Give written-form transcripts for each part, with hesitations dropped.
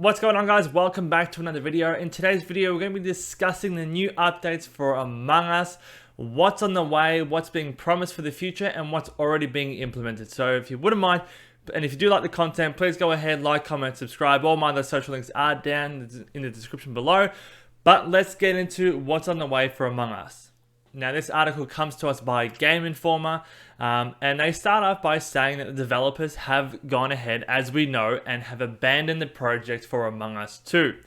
What's going on, guys? Welcome back to another video. In today's video, we're going to be discussing the new updates for Among Us, what's on the way, what's being promised for the future, and what's already being implemented. So if you wouldn't mind, and if you do like the content, please go ahead, like, comment, subscribe. All my other social links are down in the description below. But let's get into what's on the way for Among Us. Now, this article comes to us by Game Informer, and they start off by saying that the developers have gone ahead, as we know, and have abandoned the project for Among Us 2.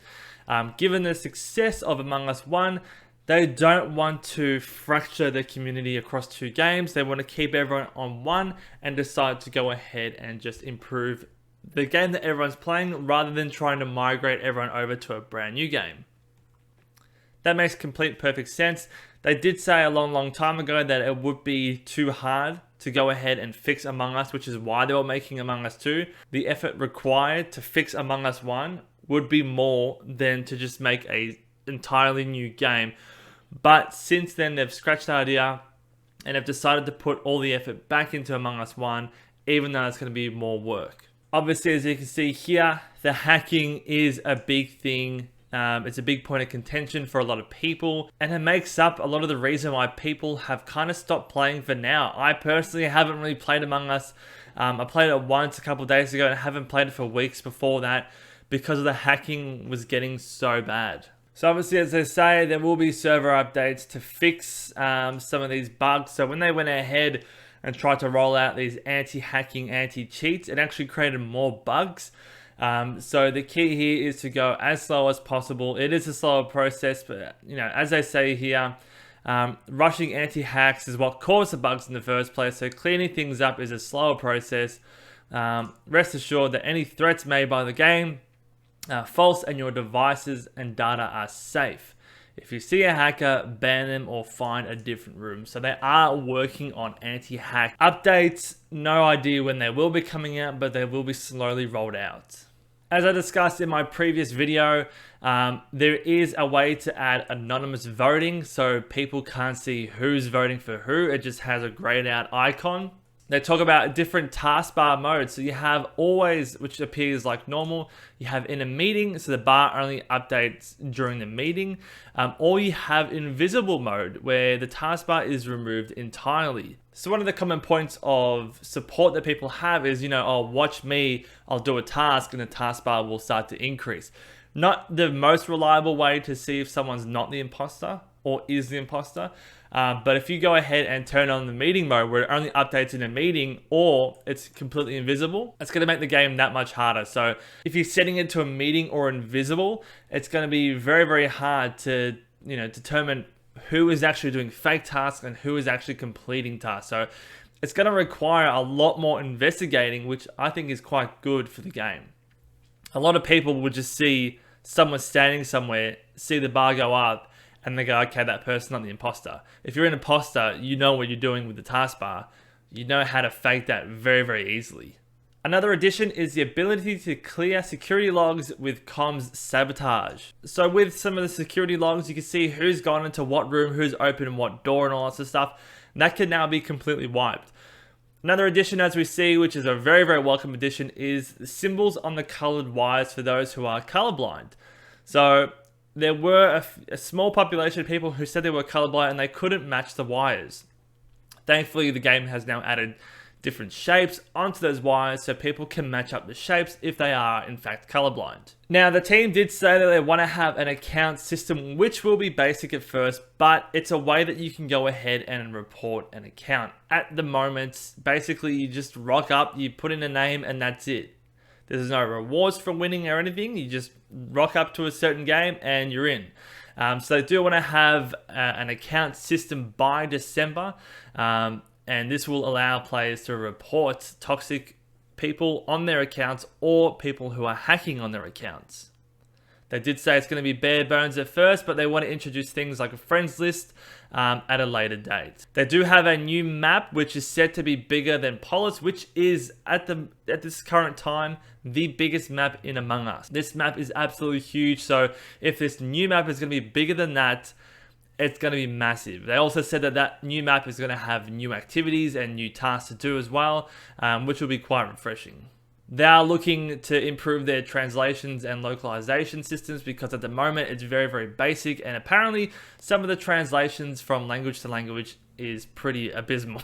Given the success of Among Us 1, they don't want to fracture the community across two games. They want to keep everyone on one and decide to go ahead and just improve the game that everyone's playing rather than trying to migrate everyone over to a brand new game. That makes perfect sense. They did say a long time ago that it would be too hard to go ahead and fix Among Us, which is why they were making Among Us 2. The effort required to fix Among Us 1 would be more than to just make an entirely new game. But since then, they've scratched the idea and have decided to put all the effort back into Among Us 1, even though it's going to be more work. Obviously, as you can see here, the hacking is a big thing. It's a big point of contention for a lot of people, and it makes up a lot of the reason why people have kind of stopped playing for now. I personally haven't really played Among Us. I played it once a couple of days ago and haven't played it for weeks before that because of the hacking was getting so bad. So obviously, as they say, there will be server updates to fix some of these bugs. So when they went ahead and tried to roll out these anti-hacking, anti-cheats, it actually created more bugs. So the key here is to go as slow as possible. It is a slower process, but as they say here, rushing anti-hacks is what caused the bugs in the first place. So cleaning things up is a slower process. Rest assured that any threats made by the game are false and your devices and data are safe. If you see a hacker, ban them or find a different room. So they are working on anti-hack updates. No idea when they will be coming out, but they will be slowly rolled out. As I discussed in my previous video, there is a way to add anonymous voting so people can't see who's voting for who. It just has a grayed out icon. They talk about different taskbar modes. So you have always, which appears like normal. You have in a meeting, so the bar only updates during the meeting. Or you have invisible mode, where the taskbar is removed entirely. So one of the common points of support that people have is, oh, watch me, I'll do a task and the taskbar will start to increase. Not the most reliable way to see if someone's not the imposter or is the imposter. But if you go ahead and turn on the meeting mode where it only updates in a meeting or it's completely invisible, it's going to make the game that much harder. So if you're setting it to a meeting or invisible, it's going to be very hard to determine who is actually doing fake tasks and who is actually completing tasks. So it's going to require a lot more investigating, which I think is quite good for the game. A lot of people would just see someone standing somewhere, see the bar go up, and they go, okay, that person's not the imposter. If you're an imposter, you know what you're doing with the taskbar. You know how to fake that very easily. Another addition is the ability to clear security logs with comms Sabotage. So with some of the security logs, you can see who's gone into what room, who's opened what door and all that sort of stuff. And that can now be completely wiped. Another addition, as we see, which is a very welcome addition, is the symbols on the colored wires for those who are colorblind. So there were a small population of people who said they were colorblind and they couldn't match the wires. Thankfully, the game has now added different shapes onto those wires so people can match up the shapes if they are in fact colorblind. Now, the team did say that they want to have an account system which will be basic at first, but it's a way that you can go ahead and report an account. At the moment, basically you just rock up, you put in a name and that's it. There's no rewards for winning or anything. You just rock up to a certain game and you're in. So they do want to have an account system by December. And this will allow players to report toxic people on their accounts or people who are hacking on their accounts. They did say it's going to be bare bones at first, but they want to introduce things like a friends list at a later date. They do have a new map, which is said to be bigger than Polis, which is at this current time the biggest map in Among Us. This map is absolutely huge, so if this new map is going to be bigger than that, it's going to be massive. They also said that new map is going to have new activities and new tasks to do as well, which will be quite refreshing. They are looking to improve their translations and localization systems because at the moment it's very, very basic, and apparently some of the translations from language to language is pretty abysmal.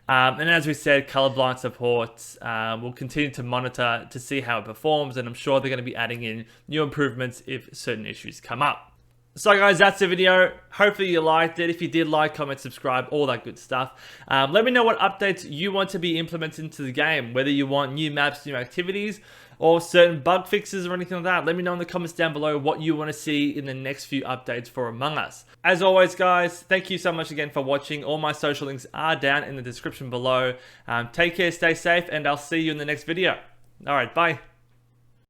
And as we said, colorblind support, we'll continue to monitor to see how it performs, and I'm sure they're going to be adding in new improvements if certain issues come up. So guys, that's the video. Hopefully you liked it. If you did, like, comment, subscribe, all that good stuff. Let me know what updates you want to be implemented into the game, whether you want new maps, new activities, or certain bug fixes or anything like that. Let me know in the comments down below what you want to see in the next few updates for Among Us. As always, guys, thank you so much again for watching. All my social links are down in the description below. Take care, stay safe, and I'll see you in the next video. All right, bye.